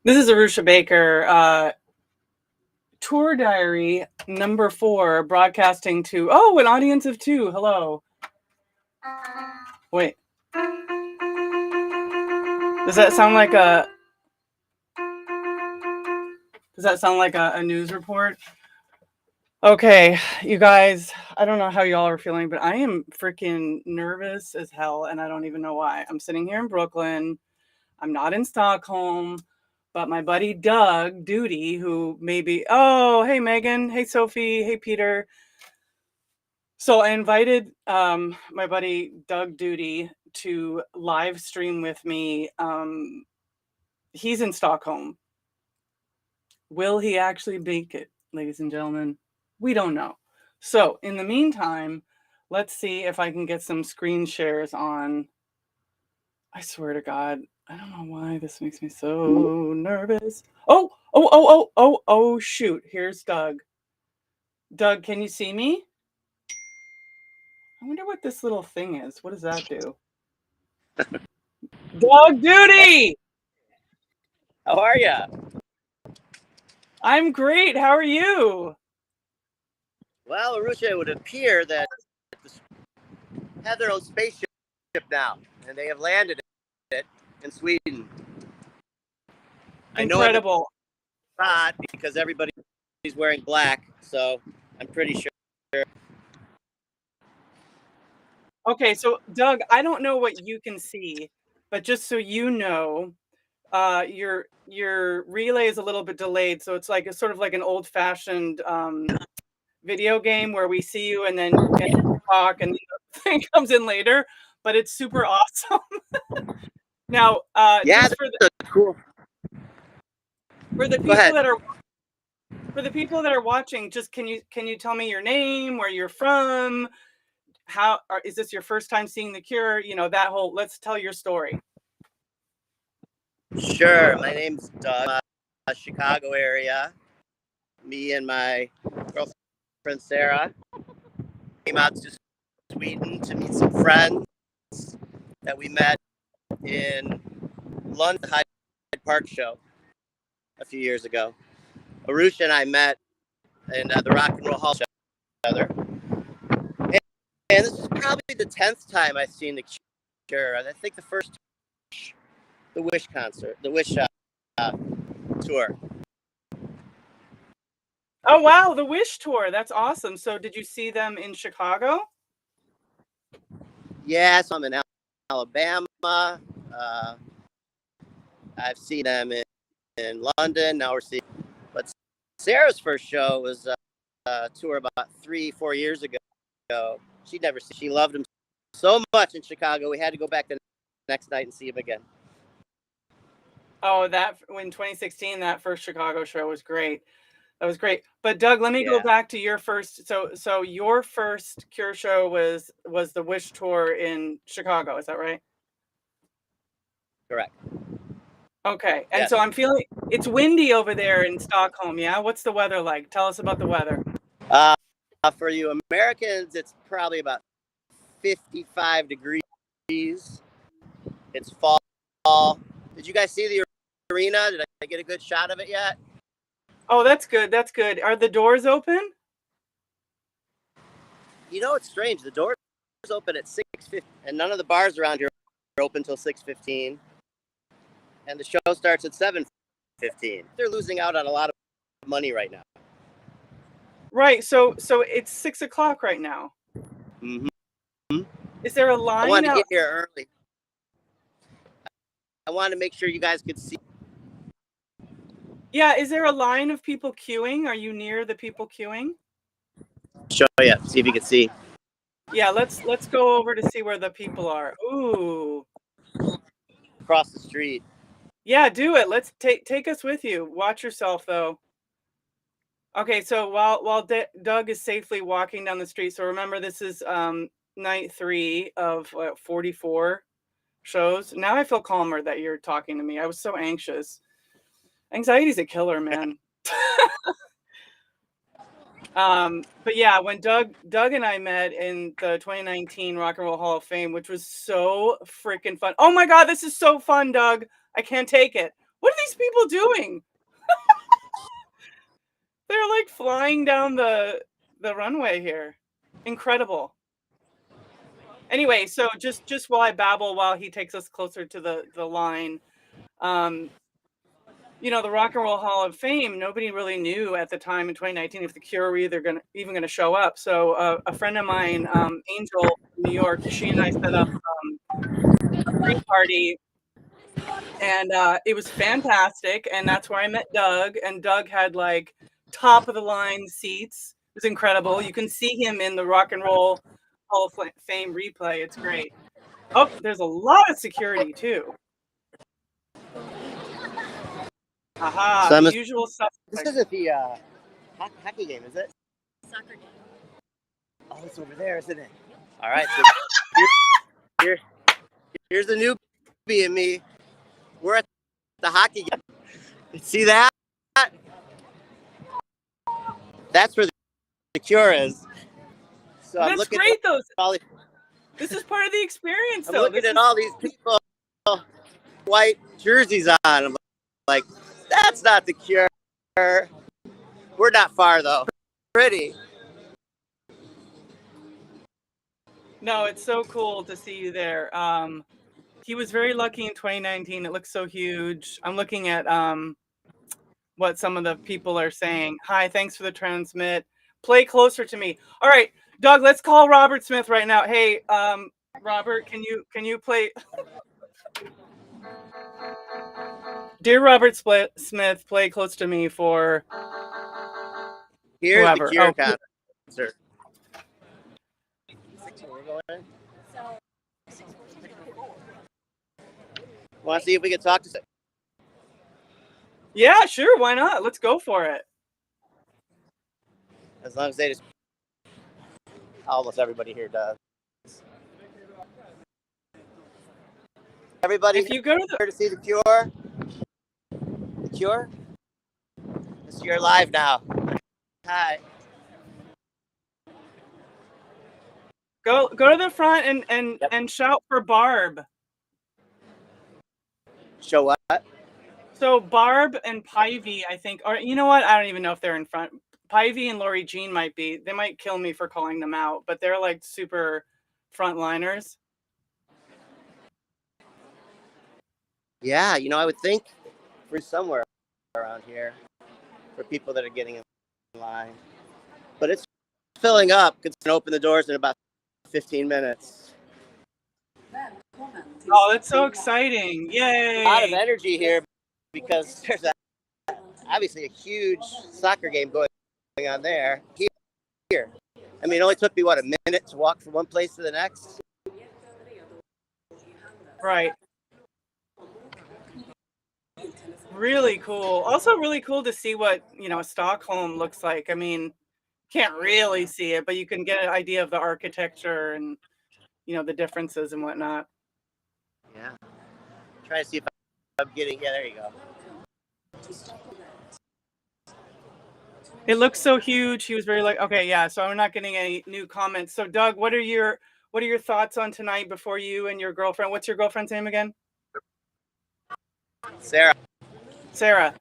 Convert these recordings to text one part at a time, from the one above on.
This is Arusha Baker, tour diary number 4, broadcasting to, an audience of 2. Hello. Wait. Does that sound like a news report? Okay, you guys, I don't know how y'all are feeling, but I am freaking nervous as hell, and I don't even know why. I'm sitting here in Brooklyn. I'm not in Stockholm, but my buddy Doud Duty, who maybe, hey Megan, hey Sophie, hey Peter. So I invited my buddy Doud Duty to live stream with me. He's in Stockholm. Will he actually make it, ladies and gentlemen? We don't know. So in the meantime, let's see if I can get some screen shares on. I swear to God, I don't know why this makes me so nervous. Oh, shoot. Here's Doug. Doug, can you see me? I wonder what this little thing is. What does that do? Doud Duty! How are you? I'm great. How are you? Well, Arusha, it would appear that they have their own spaceship now, and they have landed it in Sweden. Incredible. I know it's not because everybody's wearing black, so I'm pretty sure. Okay, so Doug, I don't know what you can see, but just so you know, your relay is a little bit delayed, so it's like sort of like an old-fashioned video game where we see you and then you talk and the thing comes in later, but it's super awesome. Now, Yeah, just cool. for the people that are watching, just can you tell me your name, where you're from? Is this your first time seeing The Cure? You know, that whole, let's tell your story. Sure. My name's Doug, Chicago area. Me and my girlfriend, Sarah, came out to Sweden to meet some friends that we met in London Hyde Park show a few years ago. Arusha and I met in the Rock and Roll Hall show together. And this is probably the 10th time I've seen The Cure. I think the first, the Wish concert, the Wish tour. Oh, wow, the Wish tour. That's awesome. So did you see them in Chicago? Yes, I'm in Alabama. I've seen them in London. Now we're seeing, but Sarah's first show was a tour about 3-4 years ago. She loved him so much in Chicago. We had to go back the next night and see him again. Oh, in 2016, that first Chicago show was great. That was great. But Doug, let me go back to your first. So your first Cure show was the Wish tour in Chicago. Is that right? Correct. Okay. And yes. So I'm feeling it's windy over there in Stockholm. Yeah. What's the weather like? Tell us about the weather. For you Americans, it's probably about 55 degrees. It's fall. Did you guys see the arena? Did I get a good shot of it yet? Oh, that's good. That's good. Are the doors open? You know, it's strange. The doors open at 6:50, and none of the bars around here are open until 6:15. And the show starts at 7:15. They're losing out on a lot of money right now. Right. So it's 6 o'clock right now. Mm-hmm. Is there a line? I wanted to get here early. I wanted to make sure you guys could see. Yeah, is there a line of people queuing? Are you near the people queuing? Show you, see if you can see. Yeah, let's go over to see where the people are. Ooh. Across the street. Yeah, do it. Let's take us with you. Watch yourself though. Okay, so while Doug is safely walking down the street, so remember this is night 3 of 44 shows. Now I feel calmer that you're talking to me. I was so anxious. Anxiety's a killer, man. But yeah, when Doug and I met in the 2019 Rock and Roll Hall of Fame, which was so freaking fun. Oh my God, this is so fun, Doug. I can't take it. What are these people doing? They're like flying down the runway here. Incredible. Anyway, so just while I babble while he takes us closer to the line, um, you know, the Rock and Roll Hall of Fame, nobody really knew at the time in 2019 if the Cure were even gonna show up. So a friend of mine, Angel from New York, she and I set up a pre-party, and it was fantastic. And that's where I met Doug. And Doug had like top of the line seats. It was incredible. You can see him in the Rock and Roll Hall of Fame replay. It's great. Oh, there's a lot of security too. Aha, So the usual this suspects. isn't the hockey game, is it? Soccer game. Oh, it's over there, isn't it? All right. So here's the newbie and me. We're at the hockey game. See that? That's where the Cure is. So I'm That's looking great though. at This is part of the experience I'm though. looking at all these people, white jerseys on. I'm like, that's not the Cure. We're not far though. Pretty. No, it's so cool to see you there. He was very lucky in 2019. It looks so huge. I'm looking at what some of the people are saying. Hi, thanks for the transmit. Play closer to me. All right, Doug, let's call Robert Smith right now. Hey, Robert, can you play? Dear Robert Smith, play close to me for Here's whoever. the Cure Oh, concert. Want to see if we can talk to? yeah, sure. Why not? Let's go for it. As long as they just, almost everybody here does. Everybody If you go to here to see the Cure. The Cure. It's Cure live now. Hi. go to the front and shout for Barb. Show what? So Barb and Pivy, I think, or you know what? I don't even know if they're in front. Pivy and Lori Jean might be. They might kill me for calling them out, but they're like super frontliners. Yeah, you know, I would think for somewhere around here for people that are getting in line. But it's filling up. It's going to open the doors in about 15 minutes. Oh, that's so exciting. Yay. A lot of energy here because there's obviously a huge soccer game going on there. Here. I mean, it only took me, what, a minute to walk from one place to the next? Right. Really cool. Also really cool to see what, you know, Stockholm looks like. I mean, can't really see it, but you can get an idea of the architecture and, you know, the differences and whatnot. Yeah. Try to see if I'm getting, yeah, there you go. It looks so huge. He was very like, okay, yeah. So I'm not getting any new comments. So Doug, what are your thoughts on tonight before you and your girlfriend? What's your girlfriend's name again? Sarah. Sarah.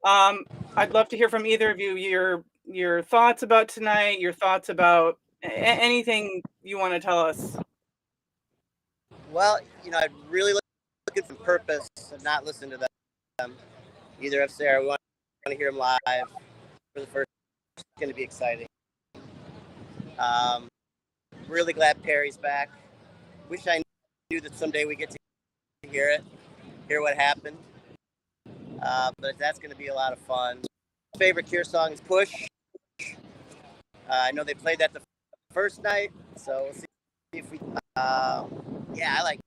I'd love to hear from either of you your thoughts about tonight, your thoughts about anything you want to tell us. Well, you know, I'm really looking for purpose and not listen to them. Either of Sarah. We want to hear them live for the first. It's going to be exciting. Really glad Perry's back. Wish I knew that someday we get to hear what happened. But that's going to be a lot of fun. Favorite Cure song is Push. I know they played that the first night, so we'll see if we. Yeah, I like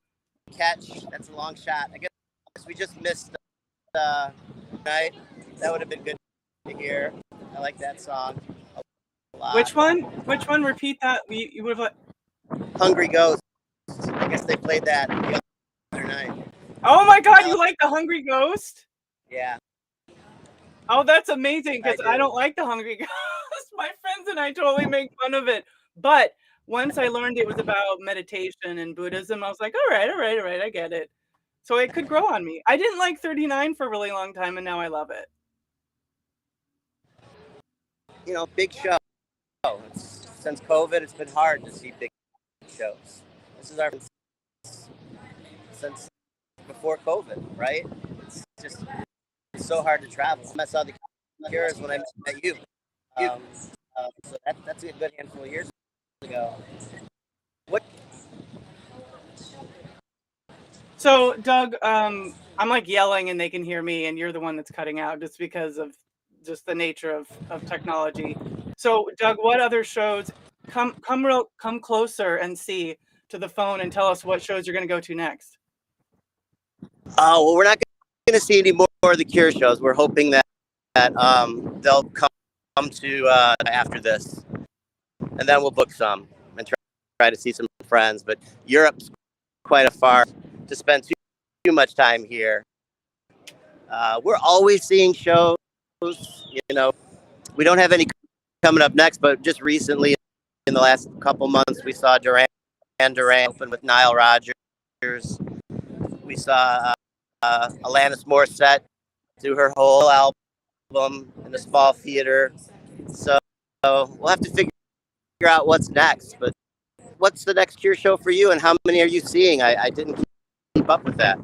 Catch. That's a long shot. I guess we just missed the night. That would have been good to hear. I like that song a lot. Which one? Which one? Repeat that. You would have. Hungry Ghost. I guess they played that the other night. Oh my God! You like the Hungry Ghost? Yeah. Oh, that's amazing because I do. don't like the Hungry Ghost, My friends and I totally make fun of it. But once I learned it was about meditation and Buddhism, I was like, all right, all right, all right, I get it. So it could grow on me. I didn't like 39 for a really long time, and now I love it. Big show. Since COVID, it's been hard to see big shows. This is our since before COVID, right? It's so hard to travel. I saw the Cures when I met you. Um, so that's a good handful of years ago. What? So Doug, I'm like yelling and they can hear me, and you're the one that's cutting out just because of just the nature of technology. So Doug, what other shows come closer and see to the phone and tell us what shows you're going to go to next? Well, we're not going to see any more of the Cure shows. We're hoping that they'll come to after this, and then we'll book some and try to see some friends. But Europe's quite a far to spend too much time here. We're always seeing shows. We don't have any coming up next, but just recently, in the last couple months, we saw Duran open with Nile Rodgers. We saw Alanis Morissette do her whole album in the small theater. So we'll have to figure out what's next. But what's the next Cure show for you, and how many are you seeing? I didn't keep up with that.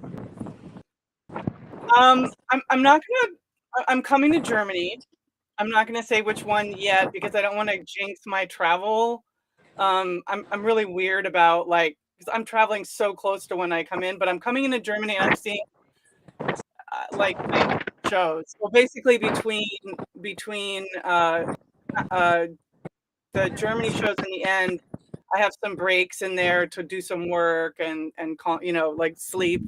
I'm not gonna. I'm coming to Germany. I'm not gonna say which one yet because I don't want to jinx my travel. I'm really weird about because I'm traveling so close to when I come in, but I'm coming into Germany and I'm seeing big shows. So basically, between the Germany shows in the end, I have some breaks in there to do some work and sleep.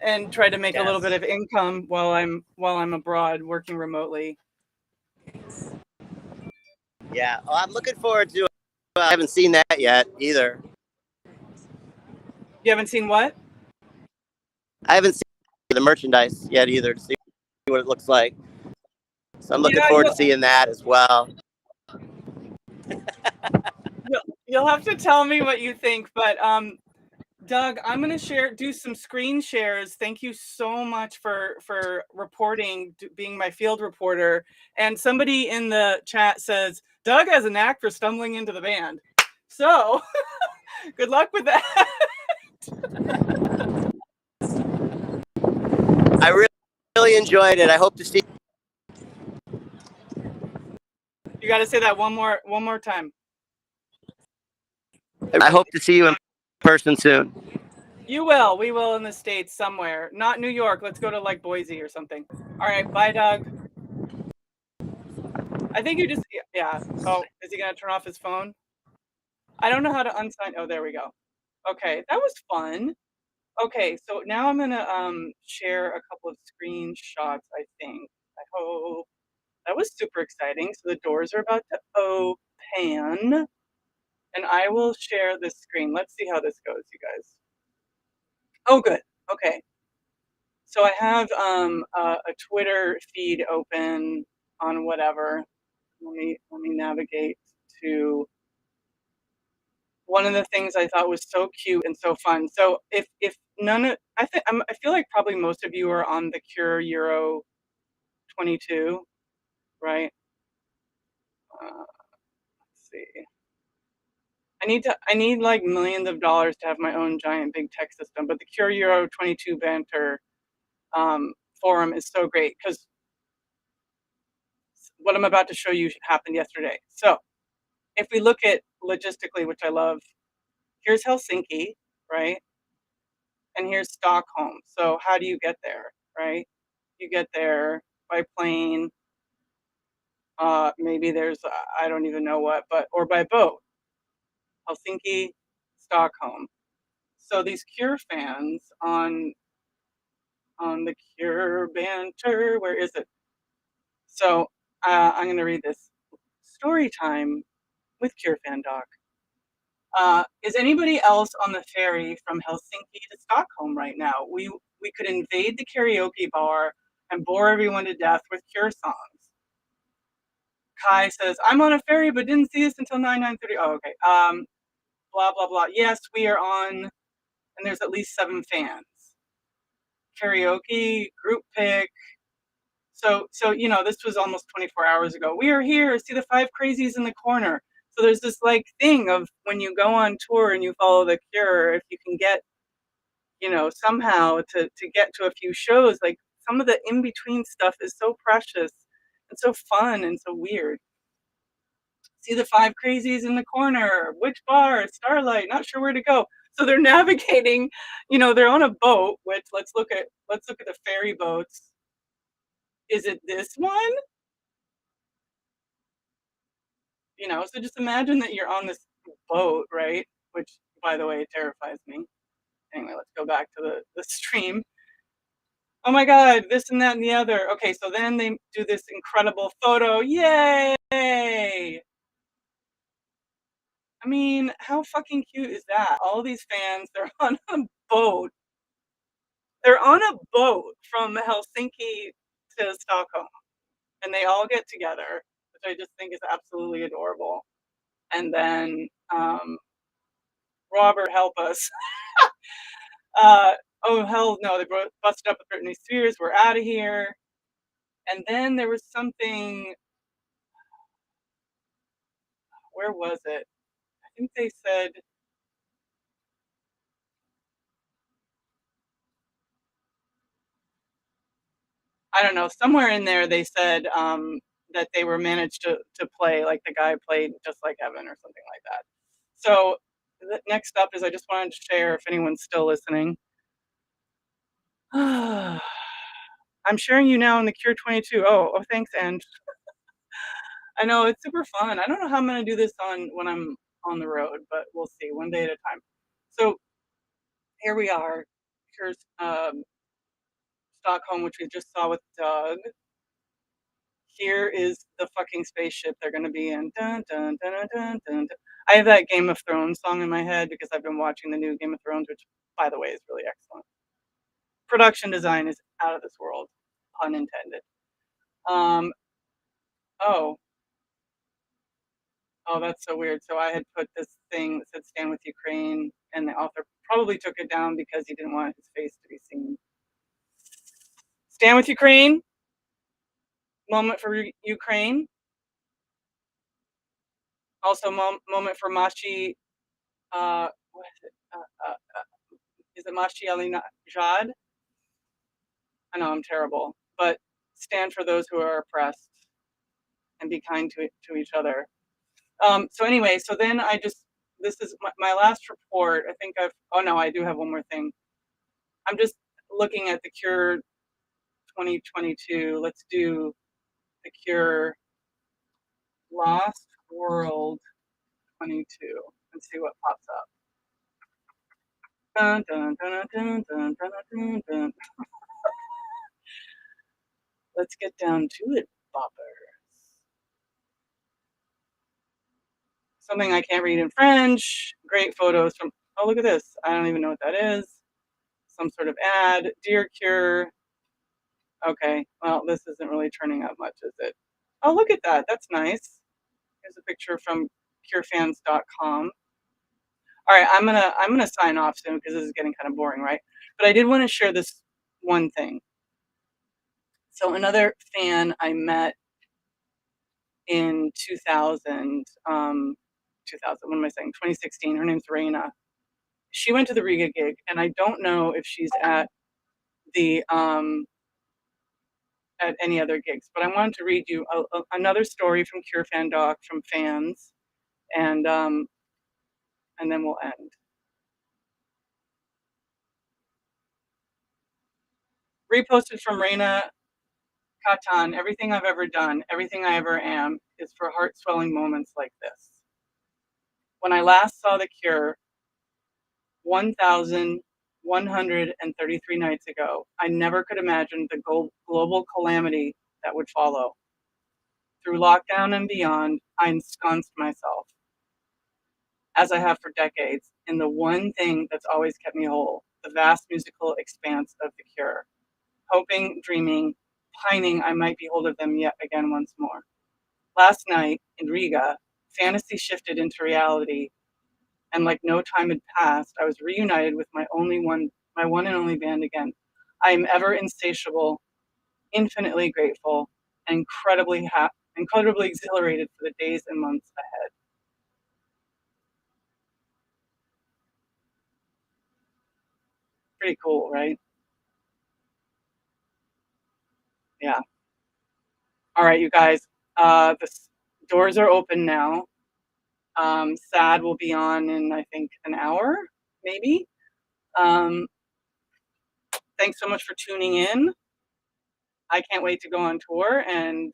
And try to make a little bit of income while I'm abroad working remotely. Yeah, well, I'm looking forward to it. I haven't seen that yet either. You haven't seen what? I haven't seen the merchandise yet either to see what it looks like. So I'm looking forward to seeing that as well. You'll have to tell me what you think, but Doug, I'm going to do some screen shares. Thank you so much for reporting, being my field reporter. And somebody in the chat says, Doug has a knack for stumbling into the band. So good luck with that. I really enjoyed it. I hope to see. You got to say that one more time. I hope to see you in person soon. You will. We will in the States somewhere. Not New York. Let's go to Boise or something. All right. Bye, Doug. I think you just, yeah. Oh, is he going to turn off his phone? I don't know how to unsign. Oh, there we go. Okay. That was fun. Okay. So now I'm going to share a couple of screenshots, I think. I hope. That was super exciting. So the doors are about to open. And I will share this screen. Let's see how this goes, you guys. Oh, good. Okay. So I have a Twitter feed open on whatever. Let me navigate to one of the things I thought was so cute and so fun. So if none of I feel like probably most of you are on the Cure Euro 22, right? Let's see. I need like millions of dollars to have my own giant big tech system, but the Cure Euro 22 banter forum is so great because what I'm about to show you happened yesterday. So if we look at logistically, which I love, here's Helsinki, right? And here's Stockholm. So how do you get there, right? You get there by plane. Maybe there's I don't even know what, or by boat. Helsinki, Stockholm. So these Cure fans on the Cure banter, where is it? So I'm going to read this. Story time with Cure Fan Doc. Is anybody else on the ferry from Helsinki to Stockholm right now? We could invade the karaoke bar and bore everyone to death with Cure songs. Kai says, I'm on a ferry but didn't see us until 9:30. Oh, okay. Blah, blah, blah. Yes, we are on, and there's at least 7 fans. Karaoke, group pick. So this was almost 24 hours ago. We are here. See the 5 crazies in the corner. So there's this like thing of when you go on tour and you follow the Cure, if you can get, somehow to get to a few shows, like some of the in between stuff is so precious and so fun and so weird. See the 5 crazies in the corner. Which bar? Starlight. Not sure where to go. So they're navigating. They're on a boat. Which let's look at the ferry boats. Is it this one? So just imagine that you're on this boat, right? Which, by the way, terrifies me. Anyway, let's go back to the stream. Oh my God, this and that and the other. Okay, so then they do this incredible photo. Yay! I mean, how fucking cute is that? All these fans, they're on a boat. They're on a boat from Helsinki to Stockholm, and they all get together, which I just think is absolutely adorable. And then, Robert, help us. uh, oh hell no, they busted up with Britney Spears. We're out of here. And then there was something. Where was it? I think they said, I don't know, somewhere in there they said that they were managed to play, like the guy played Just Like Heaven or something like that. So the next up is I just wanted to share if anyone's still listening. I'm sharing you now in the Cure 22. Oh, thanks, and I know it's super fun. I don't know how I'm gonna do this on when I'm on the road, but we'll see one day at a time. So here we are. Here's Stockholm, which we just saw with Doug. Here is the fucking spaceship they're gonna be in. Dun, dun, dun, dun, dun, dun. I have that Game of Thrones song in my head because I've been watching the new Game of Thrones, which, by the way, is really excellent. Production design is out of this world, pun intended. Um, oh, oh, that's so weird. So I had put this thing that said "Stand with Ukraine," and the author probably took it down because he didn't want his face to be seen. Stand with Ukraine. Moment for Ukraine. Also, moment for Mashi. What is it? Is it Mashi Alinejad? I know I'm terrible, but stand for those who are oppressed and be kind to each other. So anyway, so then this is my last report. I think oh no, I do have one more thing. I'm just looking at the Cure 2022. Let's do the Cure Lost World 22 and see what pops up. Dun, dun, dun, dun, dun, dun, dun, dun. Let's get down to it, boppers. Something I can't read in French. Great photos from, oh, look at this. I don't even know what that is. Some sort of ad. Dear Cure. Okay, well, this isn't really turning out much, is it? Oh, look at that. That's nice. Here's a picture from curefans.com. All right, I'm gonna sign off soon because this is getting kind of boring, right? But I did want to share this one thing. So another fan I met in 2000, 2000, what am I saying? 2016. Her name's Raina. She went to the Riga gig, and I don't know if she's the at any other gigs, but I wanted to read you another story from Cure Fan Doc from fans, and then we'll end. Reposted from Raina Katan. Everything I've ever done, everything I ever am, is for heart-swelling moments like this. When I last saw The Cure 1,133 nights ago, I never could imagine the global calamity that would follow. Through lockdown and beyond, I ensconced myself, as I have for decades, in the one thing that's always kept me whole, the vast musical expanse of The Cure, hoping, dreaming, pining I might behold of them yet again once more. Last night in Riga, fantasy shifted into reality, and like no time had passed, I was reunited with my one and only band again. I am ever insatiable, infinitely grateful, and incredibly exhilarated for the days and months ahead. Pretty cool, right? Yeah. All right, you guys. The doors are open now. Sad will be on in, I think, an hour, maybe. Um, Thanks so much for tuning in. I can't wait to go on tour and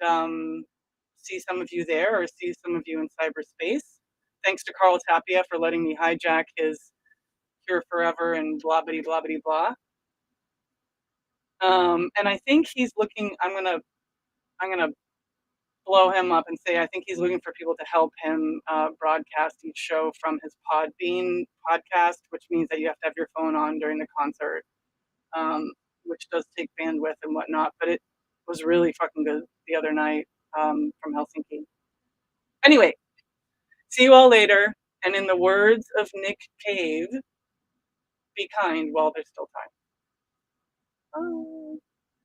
see some of you there or see some of you in cyberspace. Thanks to Carl Tapia for letting me hijack his Here Forever and blah blah blah blah blah. And I think he's looking. I'm gonna blow him up and say I think he's looking for people to help him broadcast each show from his Podbean podcast, which means that you have to have your phone on during the concert, which does take bandwidth and whatnot. But it was really fucking good the other night from Helsinki. Anyway, see you all later. And in the words of Nick Cave, be kind while there's still time. Bye.